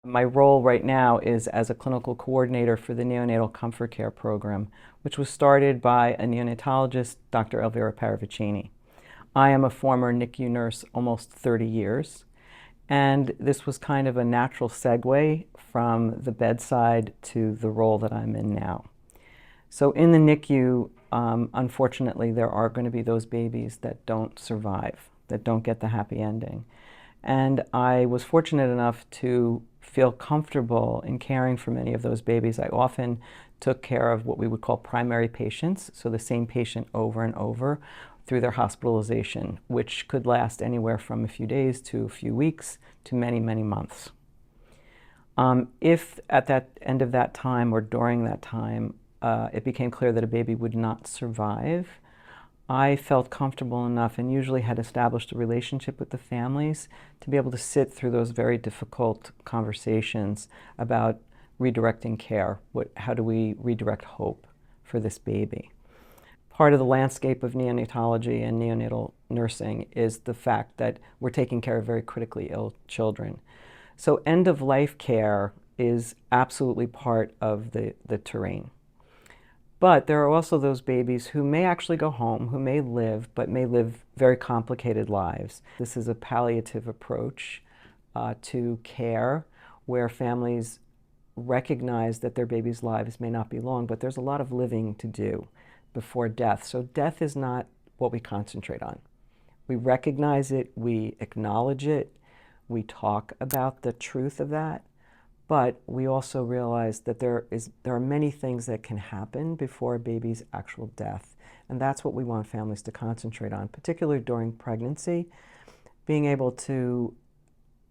My role right now is as a clinical coordinator for the Neonatal Comfort Care Program, which was started by a neonatologist, Dr. Elvira Paravicini. I am a former NICU nurse almost 30 years, and this was kind of a natural segue from the bedside to the role that I'm in now. So in the NICU, unfortunately, there are going to be those babies that don't survive, that don't get the happy ending. And I was fortunate enough to feel comfortable in caring for many of those babies. I often took care of what we would call primary patients, so the same patient over and over through their hospitalization, which could last anywhere from a few days to a few weeks to many, many months. If at that end of that time or during that time, it became clear that a baby would not survive, I felt comfortable enough and usually had established a relationship with the families to be able to sit through those very difficult conversations about redirecting care. How do we redirect hope for this baby? Part of the landscape of neonatology and neonatal nursing is the fact that we're taking care of very critically ill children. So end-of-life care is absolutely part of the terrain. But there are also those babies who may actually go home, who may live, but may live very complicated lives. This is a palliative approach to care where families recognize that their babies' lives may not be long, but there's a lot of living to do before death. So death is not what we concentrate on. We recognize it, we acknowledge it, we talk about the truth of that. But we also realize that there are many things that can happen before a baby's actual death. And that's what we want families to concentrate on, particularly during pregnancy, being able to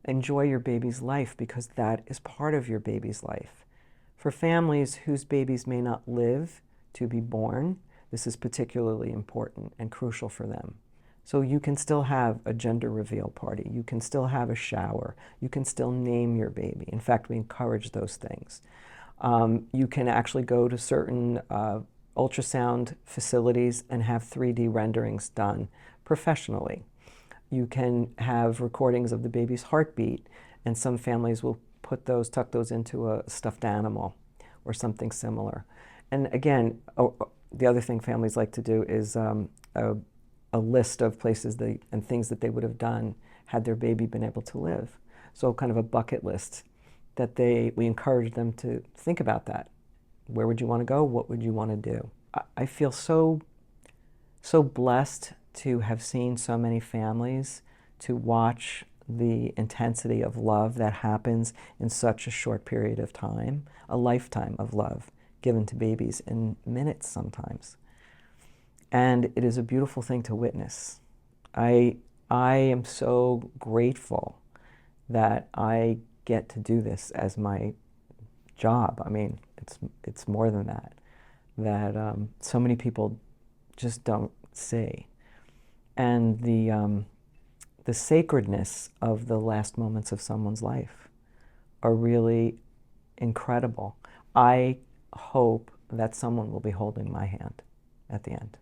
enjoy your baby's life because that is part of your baby's life. For families whose babies may not live to be born, this is particularly important and crucial for them. So you can still have a gender reveal party. You can still have a shower. You can still name your baby. In fact, we encourage those things. You can actually go to certain ultrasound facilities and have 3D renderings done professionally. You can have recordings of the baby's heartbeat, and some families will tuck those into a stuffed animal or something similar. And again, the other thing families like to do is a list of places and things that they would have done had their baby been able to live. So kind of a bucket list that we encourage them to think about that. Where would you want to go? What would you want to do? I feel so blessed to have seen so many families, to watch the intensity of love that happens in such a short period of time, a lifetime of love given to babies in minutes sometimes. And it is a beautiful thing to witness. I am so grateful that I get to do this as my job. I mean, it's more than that so many people just don't see. And the sacredness of the last moments of someone's life are really incredible. I hope that someone will be holding my hand at the end.